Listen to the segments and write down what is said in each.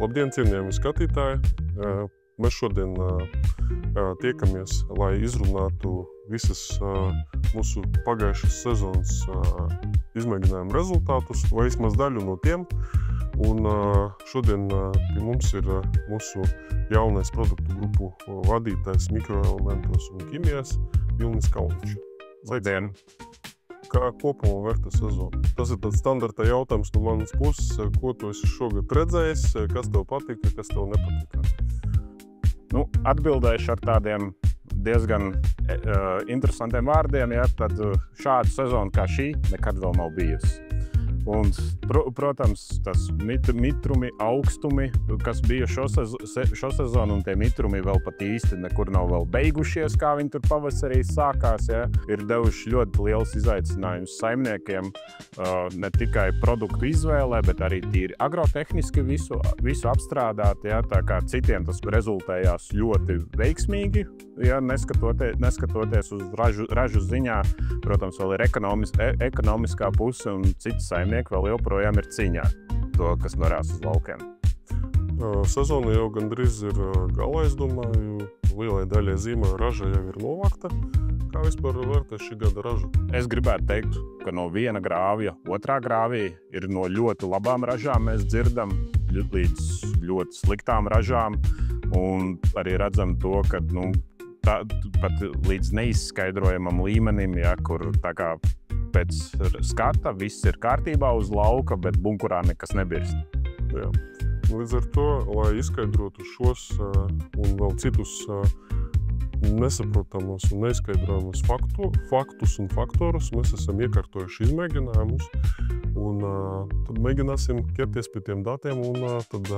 Labdien, cienījami skatītāji! Mēs šodien tiekamies, lai izrunātu visas mūsu pagājušas sezonas izmēģinājumu rezultātus, vai vismaz daļu no tiem. Un šodien pie mums ir mūsu jaunais produktu grupu vadītājs mikroelementos un ķimijās Vilnis Kalniņš. Labdien! Kā kopumā vērtē sezonu? Tas ir tāds standarta jautājums no manas puses, ko tu esi šogad redzējis, kas tev patika, kas tev nepatika? Atbildēšu ar tādiem diezgan interesantiem vārdiem, ja, tad šāda sezona kā šī nekad vēl nav bijusi. Un, protams, tas mitrumi, augstumi, kas bija šo sezonu, un tie mitrumi vēl pat īsti nekur nav vēl beigušies, kā viņi tur pavasarī sākās, ja, ir devuši ļoti liels izaicinājums saimniekiem, ne tikai produktu izvēlē, bet arī tīri agrotehniski visu apstrādāt, ja, tā kā citiem tas rezultējās ļoti veiksmīgi, ja, neskatoties uz ražu ziņā, protams, vēl ir ekonomiskā puse un citi saimnieki vēl joprojām ir cīņā to, kas norās uz laukiem. Sezona jau gandrīz ir galā, es domāju, lielai daļai zīmēju raža jau ir novākta. Kā vispār vērtē šī gada ražu? Es gribētu teikt, ka no viena grāvja otrā grāvī ir no ļoti labām ražām mēs dzirdam līdz ļoti sliktām ražām, un arī redzam to, ka pat līdz neizskaidrojamam līmenim, ja, kur tā kā pēc skata viss ir kārtībā uz lauka, bet bunkurā nekas nebirst. Jā. Līdz ar to, lai izskaidrotu šos un vēl citus nesaprotamos un neizskaidrojamus faktus un faktorus, mēs esam iekārtojuši izmēģinājumus, un tad mēģināsim ķerties pie tiem datiem un tad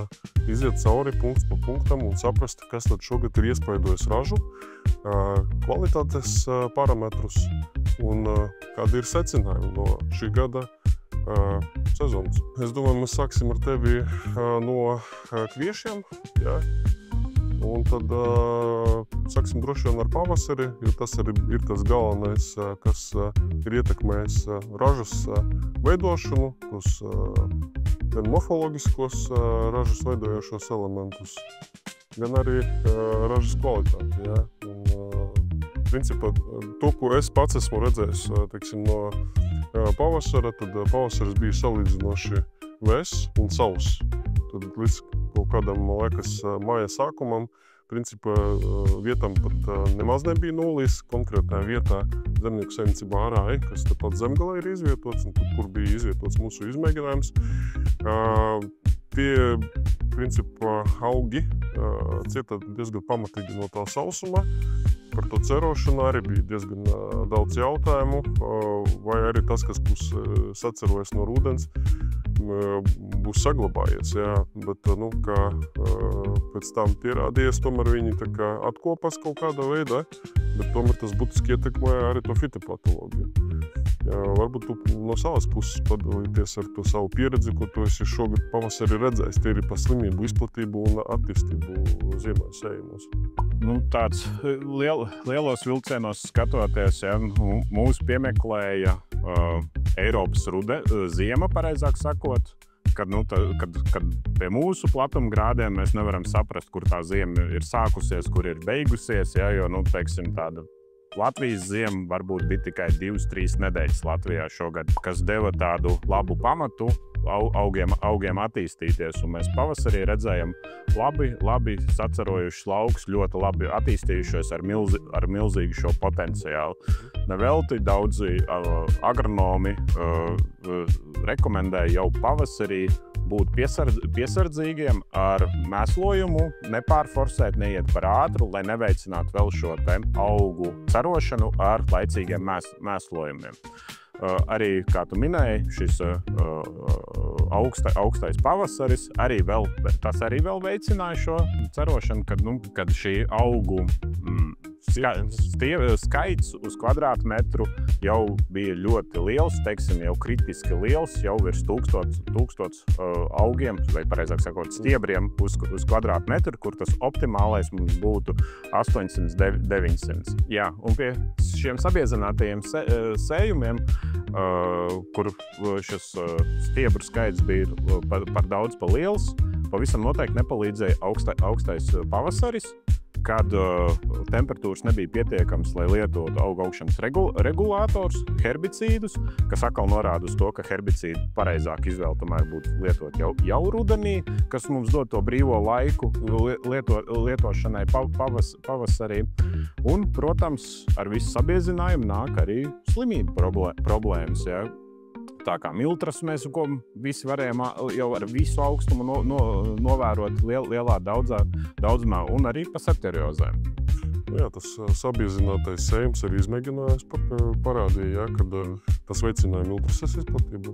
iziet cauri punkts pa punktam un saprast, kas tad šogad ir iespaidojis ražu, kvalitātes parametrus un kādi ir secinājumi no šī gada sezonas. Es domāju, mēs sāksim ar tevi no kviešiem, jā? Un tad sāksim droši vien ar pavasari, jo tas arī ir tas galvenais, kas ir ietekmējis ražas veidošanu, tos gan morfoloģiskos ražas veidojošos elementus, gan arī ražas kvalitāti. Ja? Un, principā, to, ko es pats esmu redzējis, teiksim, no pavasara, tad pavasaris bija salīdzinoši vēss un sauss. Tad līdz kaut kādam, liekas, māja sākumam, principā vietam pat nemaz nebija nullis, konkrētā vietā zemnieku saimniecībā Arāji, kas tepat zemgalē ir izvietots, un kur bija izvietots mūsu izmēģinājums. Tie, principā, augi cieta diezgan pamatīgi no tā sausuma. Par to cerošanu arī bija diezgan daudz jautājumu, vai arī tas, kas būs sacerojies no ūdens, būs saglabājies, jā, bet, kā pēc tam pierādījies, tomēr viņi tā kā atkopas kaut kādā veidā, bet tomēr tas būtiski ietekmē arī to fitopatoloģiju. Jā, varbūt tu no savas puses padalīties ar to savu pieredzi, ko tu esi šogad pavasarī redzējis, tīri pa slimību izplatību un attīstību ziemā sējumos. Tāds lielos vilcienos skatoties, ja, mūs piemeklēja Eiropas ziema, pareizāk sakot, kad pie mūsu platumgrādiem mēs nevaram saprast, kur tā ziema ir sākusies, kur ir beigusies, ja, jo, teiksim, tāda Latvijas ziema varbūt bija tikai 2-3 nedēļas Latvijā šogad, kas deva tādu labu pamatu augiem attīstīties, un mēs pavasarī redzējam labi sacerojušus laukus, ļoti labi attīstījušies ar milzīgu šo potenciālu. Nevelti daudzi agronomi rekomendēja jau pavasarī būt piesardzīgiem ar mēslojumu, nepārforsēt, neiet par ātru, lai neveicinātu vēl šo augu cerošanu ar laicīgiem mēslojumiem. Arī, kā tu minēji, šis augstais pavasaris tas arī vēl veicināja šo cerošanu, kad šī augu skaits uz kvadrātmetru jau bija ļoti liels, teiksim, jau kritiski liels, jau virs 1000 augiem, vai pareizāk sakot, stiebriem uz kvadrātmetru, kur tas optimālais mums būtu 800–900. Jā, un pie šiem sabiezinātajiem sējumiem, kur šis stiebru skaits bija par daudz pa liels, pavisam noteikti nepalīdzēja augstais pavasaris, kad temperatūras nebija pietiekams, lai lietotu augu augšanas regulātors, herbicīdus, kas atkal norāda uz to, ka herbicīdu pareizāk izvēle tomēr būtu lietot jau rudenī, kas mums dod to brīvo laiku lietošanai pavasarī. Un, protams, ar visu sabiezinājumu nāk arī slimību problēmas. Ja? Tā kā miltras mēs visi varējām jau ar visu augstumu novērot lielā daudzumā un arī pa septeriozēm. Jā, tas sabiezinātais sējums arī izmēģinājums parādīja, kad tas veicināja miltrases izplatību.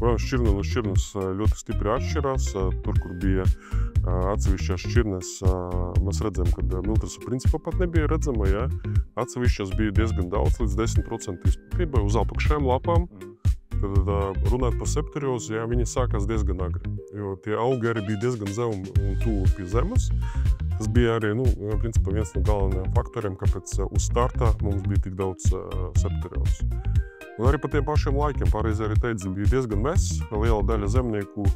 Protams, šķirne no šķirnes ļoti stipri atšķirās. Tur, kur bija atsevišķās šķirnes, mēs redzam, ka miltrasa principā pat nebija redzama. Ja? Atsevišķās bija diezgan daudz, līdz 10% izplatībai uz apakšējām lapām. Tad runāt par septeriozi, jā, viņi sākās diezgan agri, jo tie augi arī bija diezgan zemi un tuvu pie zemes. Tas bija arī, principā viens no galvenajiem faktoriem, kāpēc uz startā mums bija tik daudz septeriozes. Un arī par tiem pašiem laikiem, pareizi arī teica, bija diezgan mess. Liela daļa zemnieku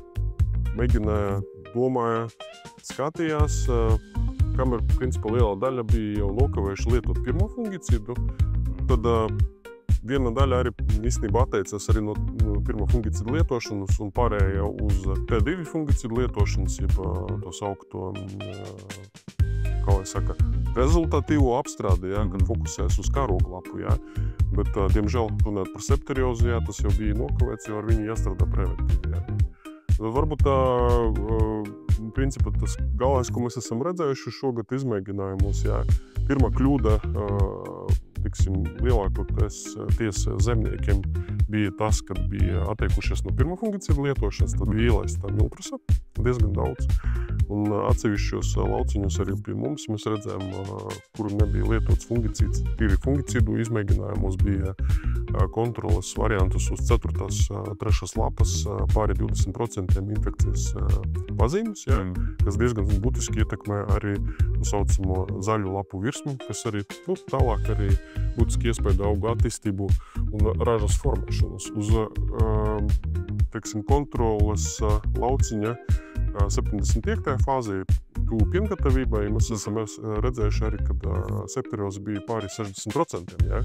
mēģināja, domāja, skatījās, kamēr, principā, liela daļa bija jau nokavējuši lietot pirmo fungicidu, tad viena daļa arī īstenībā atteicās arī no pirmā fungicida lietošanas un pārēja uz T2 fungicidu lietošanas, jeb to saukto, kā lai saka, rezultatīvo apstrādi, ja, kad fokusēs uz karoglapu. Ja. Bet, diemžēl, runāt par septeriozi, ja, tas jau bija nokavēts, jo ar viņu jāstrādā preventīvi. Ja. Varbūt principā tas galvenais, ko mēs esam redzējuši šogad izmēģinājumos, ja, pirmā kļūda, lielākoties zemniekiem bija tas, kad bija atteikušies no pirmā fungicida lietošanas, tad bija ielaista miltrasa diezgan daudz. Un atsevišķos lauciņos arī pie mums mēs redzējām, kur nebija lietots fungicīds. Tīri fungicidu izmēģinājumos bija kontroles variantus uz 4. 3. lapas pāri 20% infekcijas pazīmes, ja, kas diezgan būtiski ietekmē arī saucamo zaļu lapu virsmu, kas arī tālāk arī būtiski iespēja augu attīstību un ražas formēšanos. Uz kontroles lauciņa 75. fāzē tuvu piengatavībai mēs esam redzējuši arī, kad septerioze bija pāri 60%, ja,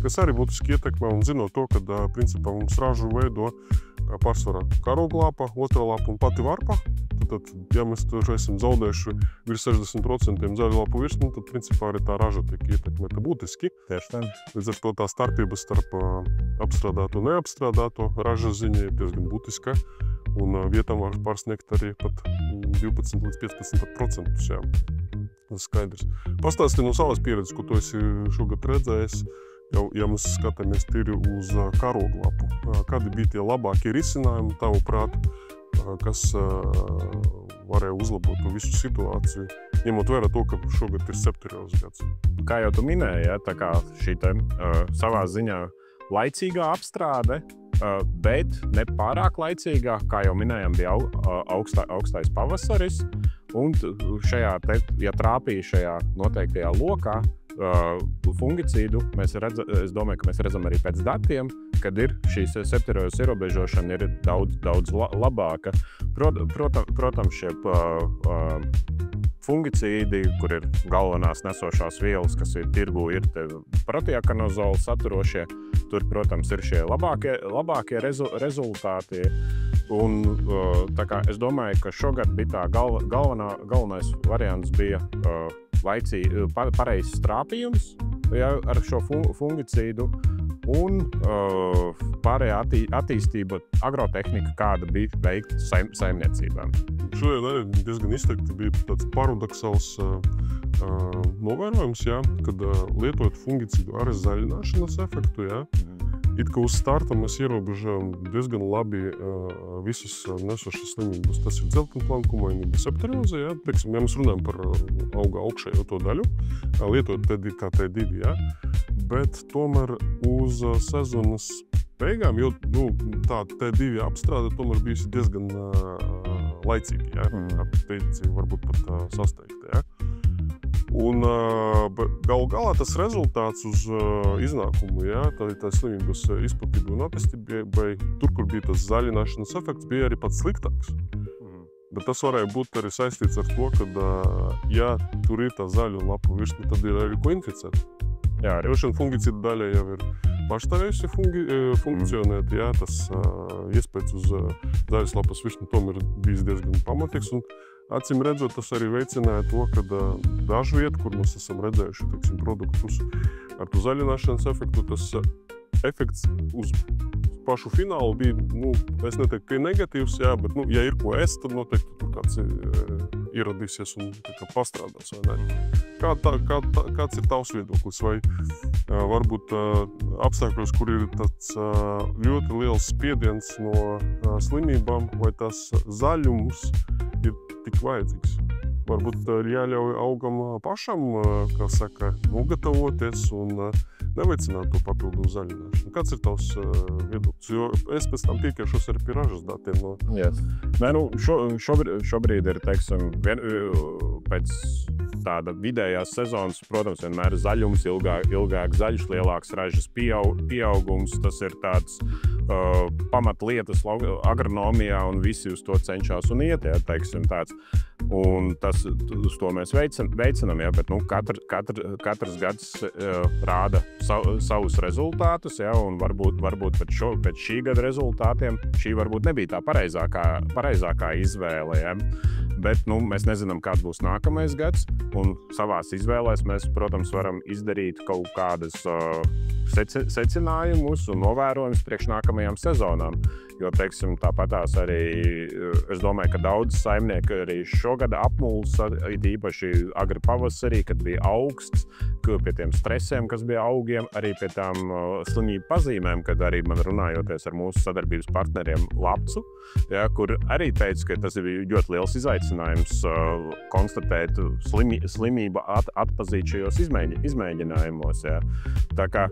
kas arī būtiski ietekmē un zinot to, kad principā mums ražu veido pārsvarā karoglāpa, otrā lapa un pati varpa. Tad, ja mēs tur esam zaudējuši virs 60% zaļu lapu virsmu, tad principā arī tā raža tiek ietekmēta būtiski. Tieši tā. Līdz ar to tā starpība starp apstrādāto un neapstrādāto ražas ziņa ir diezgan būtiska. Un vietām var pārsniegt arī pat 12 līdz 15%. Jā. Tas skaidrs. Pastāsti no savas pieredzes, ko tu esi šogad redzējis, ja mēs skatāmies tīri uz karoglapu. Kādi bija tie labākie risinājumi, tavuprāt, kas varēja uzlabot visu situāciju, ņemot vērā to, ka šogad ir septeriozes gads? Kā jau tu minēji, ja, tā kā šī savā ziņā laicīgā apstrāde, bet ne pārāk laicīgā, kā jau minējām, bija augstais pavasaris, un ja trāpīja šajā noteiktajā lokā fungicīdu, es domāju, ka mēs redzam arī pēc datiem, kad ir šīs septeriozes ierobežošana ir daudz labāka. Protams, šie fungicīdi, kur ir galvenās nesošās vielas, kas ir tirgū, ir protiakanozolu saturošie, tur, protams, ir šie labākie rezultāti. Un tā kā es domāju, ka šogad bija tā galvenais variants bija pareizs trāpījums, ja, ar šo fungicīdu un pārējā attīstība agrotehnika, kāda bija veikta saimniecībām. Šodien arī diezgan izteikti bija tāds paradoksāls novērojums, ja, kad lietojot fungicidu ar zaļināšanas efektu, ja, it kā uz starta mēs ierobežojam diezgan labi visas nesošas slimības. Tas ir dzeltenplankumainība, septerioze, ja, teiksim, ja mēs runājam par auga augšējo to daļu, lietojot T2, ja, bet tomēr uz sezonas beigām, jo tā T2 apstrāde tomēr bijusi diezgan laicīgi, ja, teici, varbūt pat sasteigta, ja. Un galu galā tas rezultāts uz iznākumu, ja, tā slimības izplatība un attīstībai, tur, kur bija tas zaļināšanas efekts, bija arī pats sliktāks. Bet tas varēja būt arī saistīts ar to, ka, ja tur ir tā zaļa lapa virsma, tad ir arī ko inficēt. Jā, arī. Droši vien fungicīda daļa jau ir pašstāvējusi funkcionēt, jā, tas iespējas uz zaļas lapas virsmu tomēr bijis diezgan pamatīgs. Un acīm redzot, tas arī veicināja to, ka dažu vietu, kur mēs esam redzējuši, teiksim, produktus ar to zaļināšanas efektu, tas efekts uz pašu finālu bija, es neteiktu, ka ir negatīvs, jā, bet, ja ir ko ēst, tad noteikti tur kāds ieradīsies un pastrādās, vai ne? Kāds ir tavs viedoklis? Vai varbūt apstākļos, kur ir tāds ļoti liels spiediens no slimībām, vai tas zaļums ir tik vajadzīgs? Varbūt ir jāļauj augam pašam, kā saka, nogatavoties un neveicināt to papildu zaļināšanu. Kāds ir tavs viedoklis? Jo es pēc tam pieķeršos arī pie ražas datiem. Yes. Nē, šobrīd ir, teiksim, pēc tāda vidējās sezonas, protams, vienmēr ir zaļums, ilgāk zaļš, lielāks ražas pieaugums. Tas ir tāds pamatlietas agronomijā un visi uz to cenšas un iet, ja, teiksim, tāds. Un uz to mēs veicinam, ja, bet katrs gads rāda savus rezultātus, ja, un varbūt pēc šī gada rezultātiem šī varbūt nebija tā pareizākā izvēle. Ja. Bet mēs nezinām, kāds būs nākamais gads, un savās izvēlēs mēs, protams, varam izdarīt kaut kādas secinājumus un novērojumus priekš nākamajām sezonām. Jo, teiksim, tāpatās arī, es domāju, ka daudz saimnieki arī šogad apmulsa, īpaši agri pavasarī, kad bija augsts, pie tiem stresiem, kas bija augiem, arī pie tām slimību pazīmēm, kad arī man runājoties ar mūsu sadarbības partneriem Lapcu, ja, kur arī teica, ka tas ir ļoti liels izaicinājums konstatēt slimību atpazīt šajos izmēģinājumos. Ja. Tā kā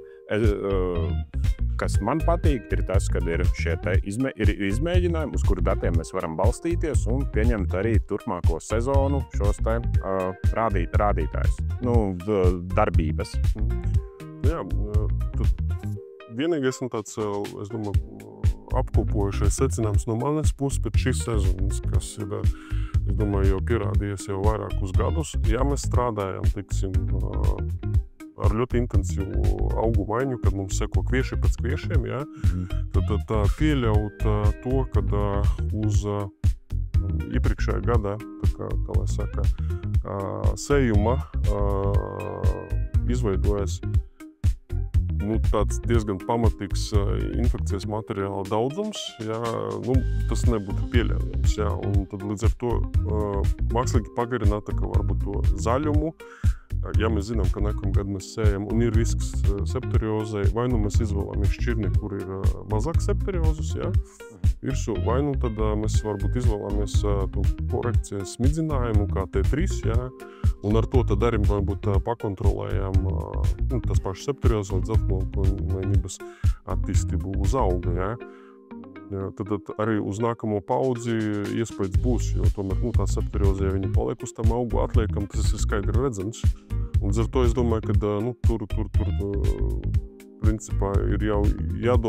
kas man patīk, ir tas, kad ir šie izmēģinājumi, uz kuru datiem mēs varam balstīties un pieņemt arī turpmāko sezonu šos rādītājus, darbības. Jā, vienīgais tāds, es domāju, apkopojušais secinājums no manas puses pēc šīs sezonas, kas ir, es domāju, jau pierādījies jau vairākus gadus. Ja mēs strādājam, teiksim, ar ļoti intensīvu augu maiņu, kad mums seko kvieši pēc kviešiem, ja, tad pieļaut to, kad uz iepriekšējā gada, kā lai saka, sējuma izveidojas tāds diezgan pamatīgs infekcijas materiāla daudzums, ja, tas nebūtu pieļaujams. Ja, un tad līdz ar to mākslīgi pagarināt varbūt to zaļumu. Ja mēs zinām, ka nākamgad mēs sējam un ir risks septeriozai, vai mēs izvēlamies šķirni, kur ir mazāk septeriozes, ja, virsū, vai tad mēs varbūt izvēlamies to korekcijas smidzinājumu kā T3, ja, un ar to tad arī varbūt pakontrolējam tas pašas septeriozes līdz atmolkumainības attīstību uz auga. Ja. Ja, tad arī uz nākamo paudzi iespējas būs, jo tomēr tā septeriozē viņa paliek uz tam augu atliekam, tas ir skaidri redzams. Un ar to es domāju, ka tur principā ir jau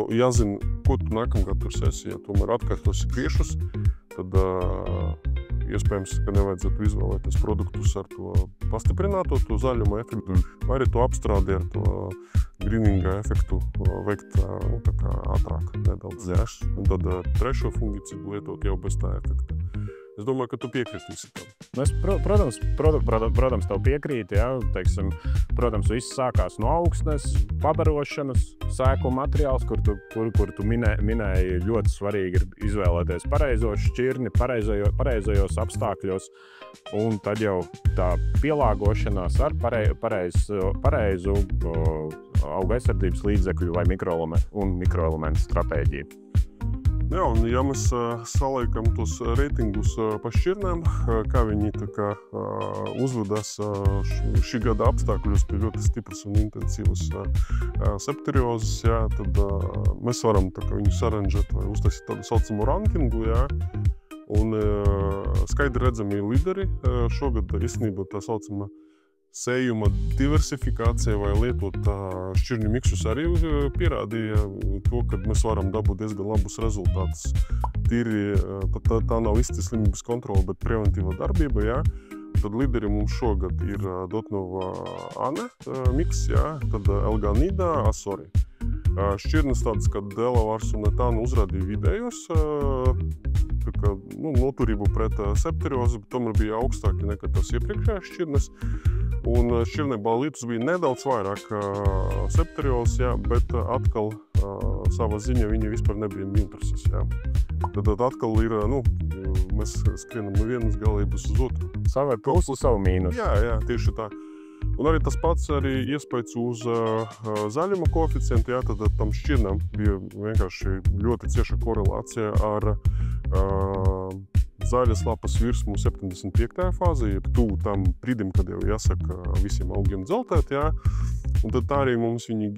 jāzina, ko tu nākamgad tur sēsi. Ja tomēr atkārtosi kviešus, tad iespējams, ka nevajadzētu izvēlēties produktus ar to pastiprināto, to zaļuma efektu, vai arī to apstrādi ar to grīninga efektu veikt tā kā ātrāk nedaudz. Ja? Un tad trešo fungicīdu lietot jau bez tā efekta. Es domāju, ka tu piekritīsi tam. Es, protams, tev piekrītu, ja, teiksim, protams, viss sākās no augsnes, pabarošanas, sēklu materiāls, kur tu minēji, ļoti svarīgi ir izvēlēties pareizo šķirni, pareizajos apstākļos, un tad jau tā pielāgošanās ar pareizu auga aizsardzības līdzekļu vai mikroelementu stratēģiju. Jā, un ja mēs saliekam tos reitingus pa šķirnēm, kā viņi uzvedās šī gada apstākļos pie ļoti stipras un intensīvas septeriozes, jā, tad mēs varam viņu saranžēt vai uztaisīt tādu saucamu rankingu, jā, un skaidri redzami līderi šogad īstenībā tā saucama sējuma diversifikācija vai lietot šķirņu miksus arī pierādīja to, ka mēs varam dabūt diezgan labus rezultātus. Tīri, tā nav īsti slimības kontrole, bet preventīva darbība, jā. Tad līderi mums šogad ir Dotnova Ane miks, jā, tad Elganida, Asori. Šķirnes tādas, kad Delavars un Etāna uzrādīja vidējos, noturību pret septeriozi, bet tomēr bija augstāki nekā tās iepriekšējās šķirnes. Un šķirnei balītus bija nedaudz vairāk septeriozes, jā, bet atkal savā ziņā viņi vispār nebija intereses, jā. Tad atkal ir, mēs skrienam no vienas galības uz otru. Savai plusu, savu mīnusu. Jā, tieši tā. Un arī tas pats arī iespējas uz zaļuma koeficientu, jā, tad tam šķirnam bija vienkārši ļoti cieša korelācija ar zaļas lapas virsmu 75. fāzē, jeb tuvu tam brīdim, kad jau jāsaka visiem augiem dzeltēt, jā. Un tad tā arī mums viņi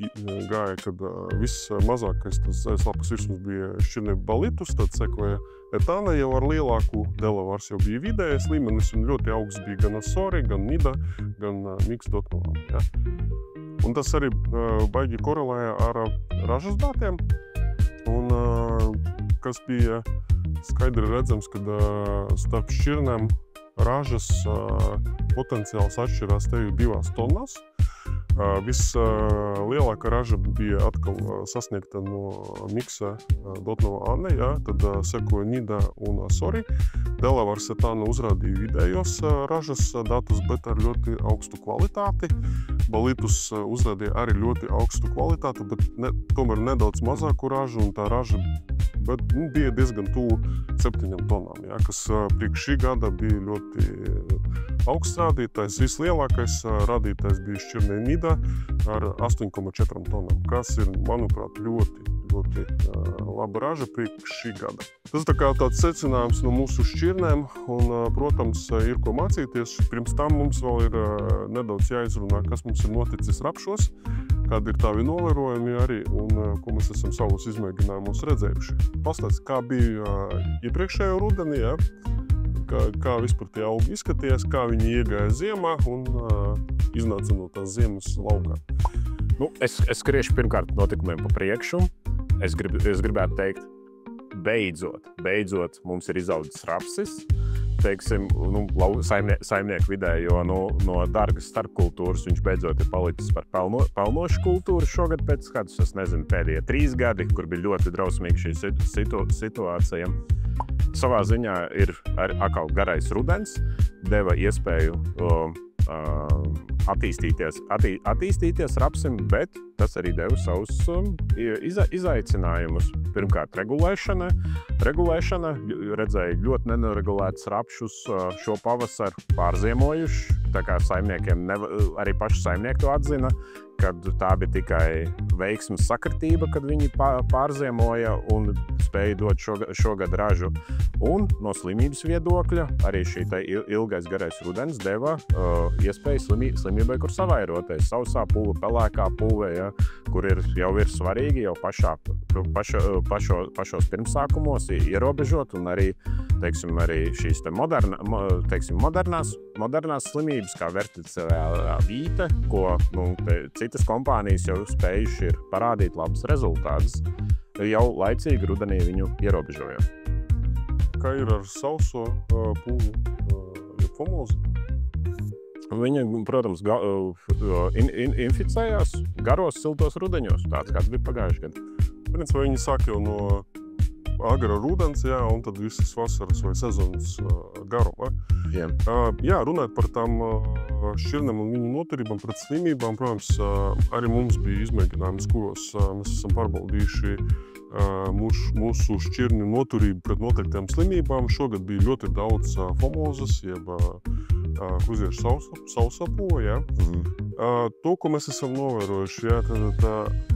gāja, kad viss mazākais tas zaļas lapas virsmas bija šķirnei balītus, tad sekoja Etāna jau ar lielāku, Delavars jau bija vidējais līmenis un ļoti augsts bija gan Asori, gan Nida, gan miks Dotnova, jā. Un tas arī baigi korelēja ar ražas datiem, un kas bija skaidri redzams, kad starp šķirnēm ražas potenciāls atšķirās teju 2 tonnās. Vislielākā raža bija atkal sasniegta no miksa Dotnova Ane, jā, tad sekoja Nida un Asori. Delavars Etāna uzrādīja vidējos ražas datus, bet ar ļoti augstu kvalitāti. Balītus uzrādīja arī ļoti augstu kvalitāti, bet tomēr nedaudz mazāku ražu, un tā raža bija diezgan tuvu 7 tonnām, jā, kas priekš šī gada bija ļoti augsts rādītājs. Vislielākais rādītājs bija šķirnei Nida ar 8,4 tonnām, kas ir, manuprāt, ļoti laba raža priekš šī gada. Tas tā kā tāds secinājums no mūsu šķirnēm, un, protams, ir ko mācīties. Pirms tam mums vēl ir nedaudz jāizrunā, kas mums ir noticis rapšos, kādi ir tavi novērojumi arī, un ko mēs esam savus izmēģinājumus redzējuši. Pastāsti, kā bija iepriekšējo rudeni, jā? Kā vispār tie augi izskatījās, kā viņi iegāja ziemā un iznāca no tās ziemas laukā. Es skriešu pirmkārt notikumiem pa priekšu. Es gribētu teikt, beidzot mums ir izaudzis rapsis. Teiksim, saimnieku vidē, jo no dārgas starpkultūras viņš beidzot ir palicis par pelnošu kultūru šogad pēc kādus, es nezinu, pēdējie 3 gadi, kur bija ļoti drausmīgi šī situācija. Savā ziņā ir atkal garais rudens, deva iespēju attīstīties rapsim, bet tas arī deva savus izaicinājumus. Pirmkārt, regulēšana. Redzēja ļoti nenoregulētus rapšus šo pavasaru pārziemojuši, tā kā saimniekiem, arī paši saimnieki to atzina, kad tā bija tikai veiksmes sakritība, kad viņi pārziemoja un spēja dot šogad ražu. Un no slimības viedokļa arī šī ilgais garais rudens deva iespēju slimībai, kur savairoties. Sausā pulve, pelēkā pulve, ja, kur jau ir svarīgi jau pašos pirmsākumos ierobežot, un arī, arī šīs modernās slimības, kā verticēlā vīte, ko citas kompānijas jau spējuši ir parādīt labus rezultātus, jau laicīgi rudenī viņu ierobežojam. Kā ir ar sauso pulvu, fomozi? Viņa, protams, inficējās garos, siltos rudeņos, tāds kāds bija pagājuši gadu. Principā viņi sāk jau no agra rudens, jā, un tad visas vasaras vai sezonas garumā. Jā, runājot par tām šķirnēm un viņu noturībām pret slimībām, protams, arī mums bija izmēģinājums, kuros mēs esam pārbaudījuši mūsu šķirņu noturību pret noteiktām slimībām. Šogad bija ļoti daudz fomozas, jeb kruziešu sausapo, jā. To, ko mēs esam novērojuši, jā, tad,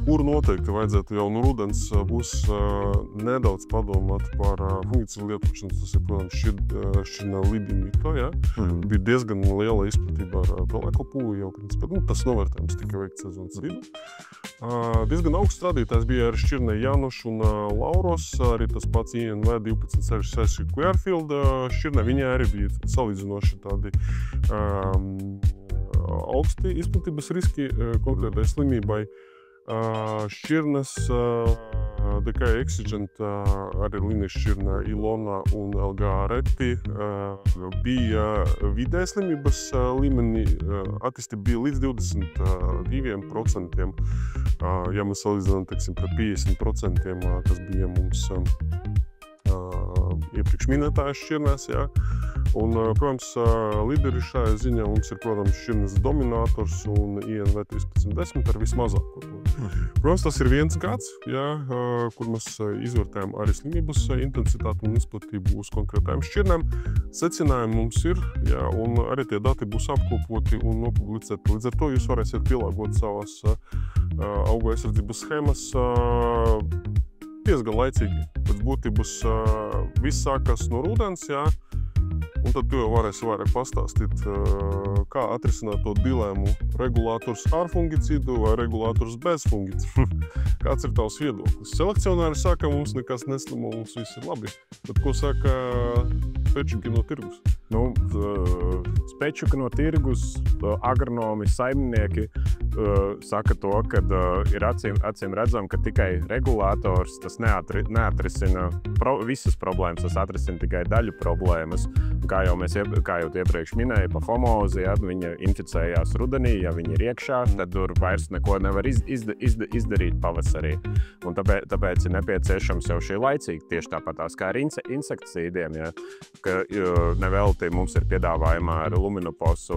kur noteikti vajadzētu jau no rudens būs nedaudz padomāt par fungicīdu lietošanu. Tas ir, protams, šķirnē lidimito, jā. Bija diezgan liela izplatība ar pelēko pulvu jau, tas novērtējums tika veikts sezonas vidū. Diezgan augsts rādītājs bija ar šķirnei Januš un Lauros, arī tas pats INV 1266 Queerfield šķirnē. Viņai arī bija salīdzinoši tādi augsti izplatības riski konkrētai slimībai. Šķirnes, DK Exigent, arī līnijas šķirnē Ilona un LG Reti bija vidē slimības līmenī, attīstība bija līdz 22%, ja mēs salīdzinām, teiksim, pret 50%, kas bija mums iepriekš minētājas šķirnēs, jā. Un, protams, līderi šajā ziņā mums ir, protams, šķirnes dominators un INV 1310 ar vismazāko. Protams, tas ir viens gads, jā, kur mēs izvērtējam arī slimības intensitāti un izplatību uz konkrētām šķirnēm. Secinājumi mums ir, jā, un arī tie dati būs apkopoti un nopublicēti. Līdz ar to jūs varēsiet pielāgot savas augu aizsardzības schēmas diezgan laicīgi. Pēc būtības viss sākas no rudens, jā, un tad tu jau varēsi vairāk pastāstīt, kā atrisināt to dilēmu regulators ar fungicīdu vai regulators bez fungicīdu. Kāds ir tavs viedoklis? Selekcionāri saka, mums nekas neslimo, mums viss ir labi. Bet ko saka spečuki no tirgus? Nu, spečuki no tirgus, agronomi, saimnieki saka to, ka ir acīm redzam, ka tikai regulators tas neatrisina visas problēmas, tas atrisina tikai daļu problēmas. Kā jau iepriekš minēju, pa fomozi, ja viņa inficējās rudenī, ja viņa ir iekšā, tad tur vairs neko nevar izdarīt pavasarī. Un tāpēc ir nepieciešams jau šī laicīgi, tieši tāpatās kā ar insekticīdiem, ja, ka nevelti mums ir piedāvājumā ar luminoposu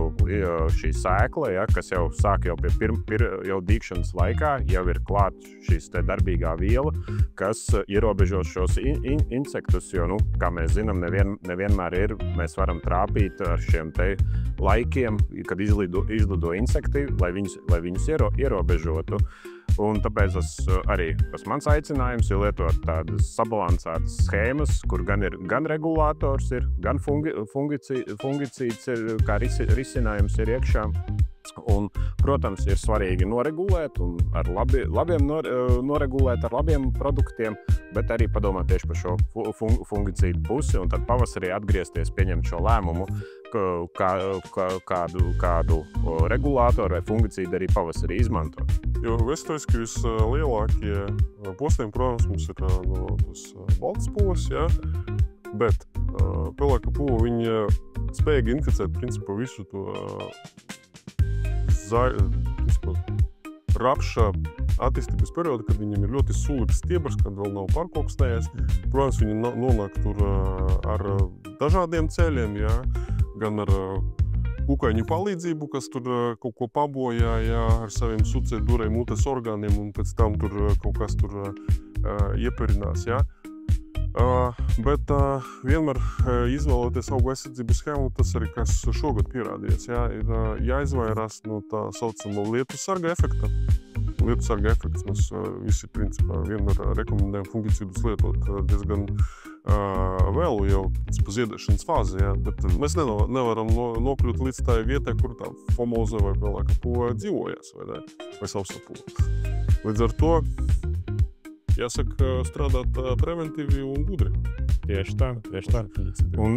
šī sēkla, ja, kas jau sāk jau pie jau dīkšanas laikā, jau ir klāt šīs te darbīgā viela, kas ierobežo šos insektus, jo, nu, kā mēs zinām, nevienmēr ir, mēs varam trāpīt ar šiem te laikiem, kad izlido insekti, lai viņus ierobežotu. Un tāpēc tas mans aicinājums ir lietot tādas sabalansētas schēmas, kur gan regulators ir, gan fungicīds ir, kā risinājums ir iekšā. Un, protams, ir svarīgi noregulēt un noregulēt ar labiem produktiem, bet arī padomāt tieši par šo fungicīdu pusi un tad pavasarī atgriezties, pieņemt šo lēmumu, kādu regulātoru vai fungicīdu arī pavasarī izmantot. Jo vēsturiski vislielākie postījumi, protams, mums ir tas baltas pūles, jā, bet pelēka pūle, viņa spēja inficēt, principā, visu to rapša attīstības periodu, kad viņam ir ļoti sulīgs stiebrs, kad vēl nav pārkokstējies. Protams, viņi nonāk tur ar dažādiem ceļiem, jā, gan ar kukaiņu palīdzību, kas tur kaut ko pabojā, jā, ar saviem sucēduriem, mutes orgāniem, un pēc tam tur kaut kas tur ieperinās, jā. Bet vienmēr izvēloties augu aizsardzības schēmu, tas arī kas šogad pierādījies, jā, ir jāizvairās no tā saucamo lietu sarga efekta. Lietu sarga efekts mēs visi principā vienmēr rekomendējam fungicīdus lietot diezgan vēlu jau pa ziedēšanas fāzi, jā, bet mēs nevaram nokļūt līdz tai vietai, kur tā fomoza vai pelēka pūle dzīvojas, vai sausapūle. Līdz ar to jāsaka strādāt preventīvi un gudri. Tieši tā. Un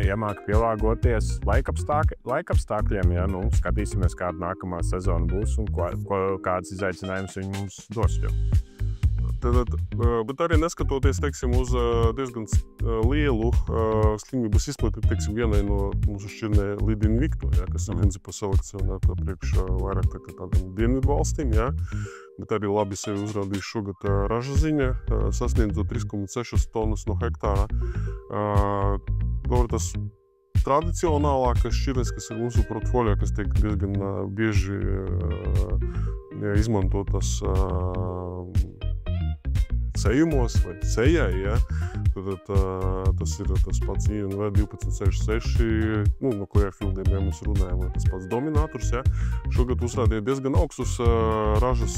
jāmāk pielāgoties laikapstākļiem, ja, nu, skatīsimies, kāda nākamā sezona būs un kādas izaicinājumus viņi mums dos jau. Bet arī neskatoties, teiksim, uz diezgan lielu slimības izplatību, teiksim, vienai no mūsu šķirnē Līda Invicto, ja, kas ir principā selekcionēta priekš vairāk tādām dienvidu valstīm, ja, bet arī labi sevi uzrādījuši šogad raža ziņa, sasniedzot 3,6 tonnas no hektāra. Tas tradicionālākas šķirnes, kas ir mūsu portfoļā, kas tiek diezgan bieži izmantotas sējumos vai sējai, ja? Tad tas ir tas pats INV 1266, no Clearfieldiem, ja mēs runājam, tas pats dominators, ja? Šogad uzrādīja diezgan augstus ražas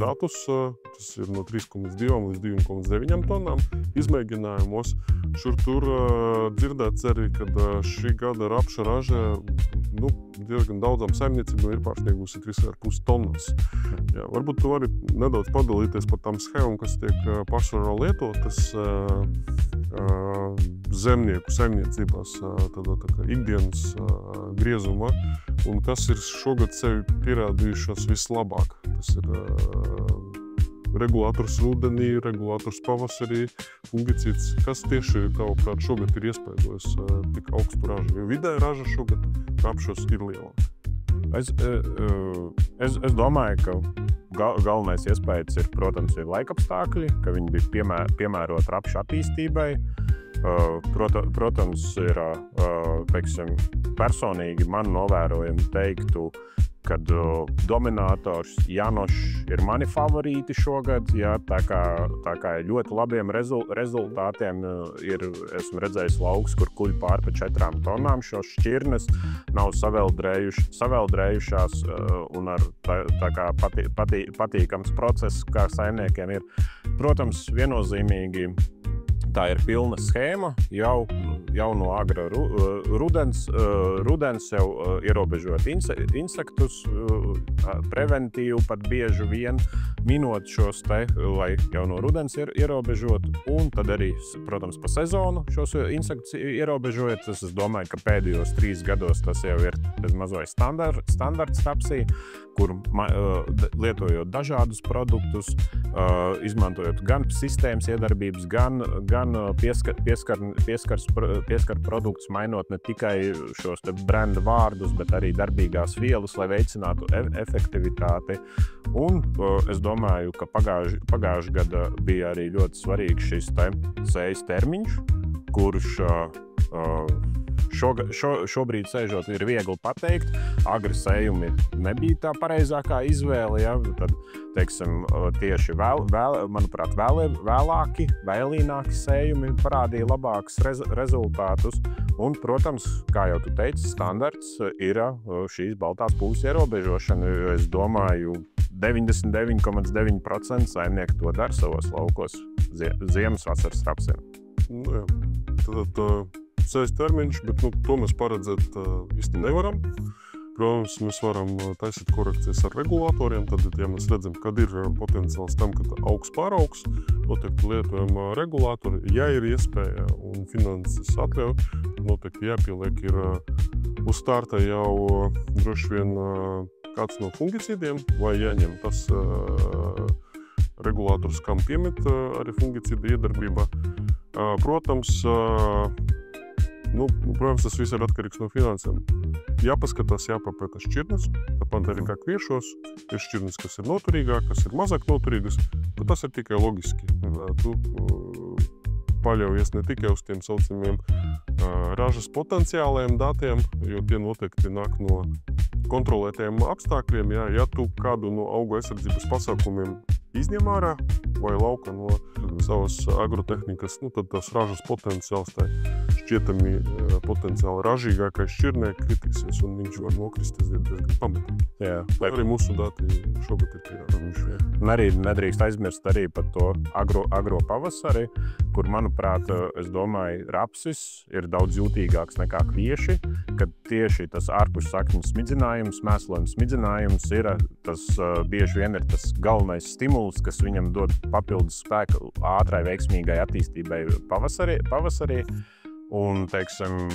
datus, tas ir no 3,2 līdz 2,9 tonnām izmēģinājumos. Šur tur dzirdēts arī, kad šī gada rapša raža diezgan daudzām saimniecībām ir pārsniegusi 3,5 tonnas. Jā, varbūt tu vari nedaudz padalīties par tām schēmām, kas tiek pārsvarā lietotas zemnieku saimniecībās tādā tā kā ikdienas griezumā, un kas ir šogad sevi pierādījušas vislabāk. Tas ir regulators rudenī, regulators pavasarī, fungicīds. Kas tieši tavuprāt šogad ir iespaidojis tik augstu ražu? Jo vidēja raža šogad rapšos ir lielāka. Es domāju, ka galvenais iespējas ir, protams, ir laikapstākļi, ka viņi bija piemēroti rapšu attīstībai. Protams, ir, teiksim, personīgi man novērojami teiktu, kad dominators Janošs ir mani favorīti šogad, ja, tā kā ļoti labiem rezultātiem esmu redzējis lauks, kur kuļ pār pa 4 tonām šos šķirnes, nav saveldrējušās un ar tā kā patīkams process, kā saimniekiem ir. Protams, viennozīmīgi tā ir pilna schēma, jau no agra rudens jau ierobežot insektus, preventīvu pat bieži vien minot šos te, lai jau no rudens ierobežot, un tad arī, protams, pa sezonu šos insektus ierobežojot. Es domāju, ka pēdējos 3 gados tas jau ir mazais standarts rapsī, kur lietojot dažādus produktus, izmantojot gan sistēmas iedarbības, gan pieskar produktus, mainot ne tikai šos te brenda vārdus, bet arī darbīgās vielas, lai veicinātu efektivitāti. Un es domāju, ka pagājušajā gadā bija arī ļoti svarīgs šis sējas termiņš, kurš šobrīd sēžot ir viegli pateikt. Agri sējumi nebija tā pareizākā izvēle, ja? Tad, teiksim, tieši manuprāt, vēlīnāki sējumi parādīja labākus rezultātus. Un, protams, kā jau tu teici, standarts ir šīs baltās pūles ierobežošana. Es domāju, 99,9% saimnieki to dara savos laukos ziemas vasaras rapsiem. Nu, jā. Tad sējas termiņš, bet to mēs paredzēt īsti nevaram. Protams, mēs varam taisīt korekcijas ar regulatoriem, tad, ja mēs redzam, kad ir potenciāls tam, ka augs pāraugs, noteikti lietojam regulātori. Ja ir iespēja un finanses atļauj, noteikti jāpieliek ir uz starta jau droši vien kāds no fungicīdiem, vai jāņem tas regulātors, kam piemet arī fungicīda iedarbībā. Protams, protams, tas viss ir atkarīgs no finansēm. Jāpaskatās, jāpapēta šķirnes, tāpat arī kā kviešos. Ir šķirnes, kas ir noturīgāk, kas ir mazāk noturīgas, bet tas ir tikai logiski. Tu paļaujies ne tikai uz tiem saucamiem ražas potenciālajiem datiem, jo tie noteikti nāk no kontrolētajiem apstākļiem. Ja tu kādu no augu aizsardzības pasākumiem izņem ārā vai lauka no savas agrotehnikas, tad tas ražas potenciāls tā šķietami potenciāli ražīgākai šķirnē kritīsies, un viņš var nokristies diezgan pamatīgi. Jā. Arī mūsu dati šogad ir pierādījuši. Un arī nedrīkst aizmirst arī par to agro pavasari, kur, manuprāt, es domāju, rapsis ir daudz jūtīgāks nekā kvieši, kad tieši tas ārpus sakņu smidzinājums, mēslojuma smidzinājums ir tas bieži vien ir tas galvenais stimuls, kas viņam dod papildus spēku ātrai veiksmīgai attīstībai pavasarī. Un, teiksim,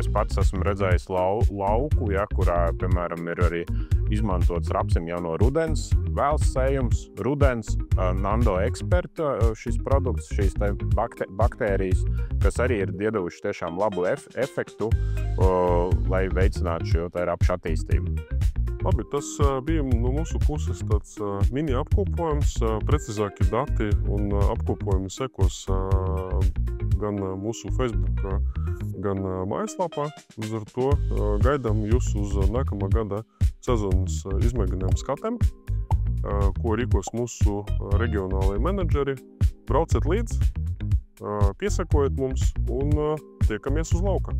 es pats esmu redzējis lauku, kurā, piemēram, ir arī izmantots rapsim jau no rudens, vēls sējums, rudens, Nando Experta šis produkts, šīs baktērijas, kas arī ir iedevuši tiešām labu efektu, lai veicinātu šo rapšu attīstību. Labi, tas bija no mūsu puses tāds mini apkopojums, precīzāki dati un apkopojumi sekos gan mūsu Facebook, gan mājaslapā. Uz ar to gaidām jūs uz nākamā gada sezonas izmēģinājumu skatēm, ko rīkos mūsu reģionālajie menedžeri. Brauciet līdz, piesakojiet mums un tiekamies uz lauka.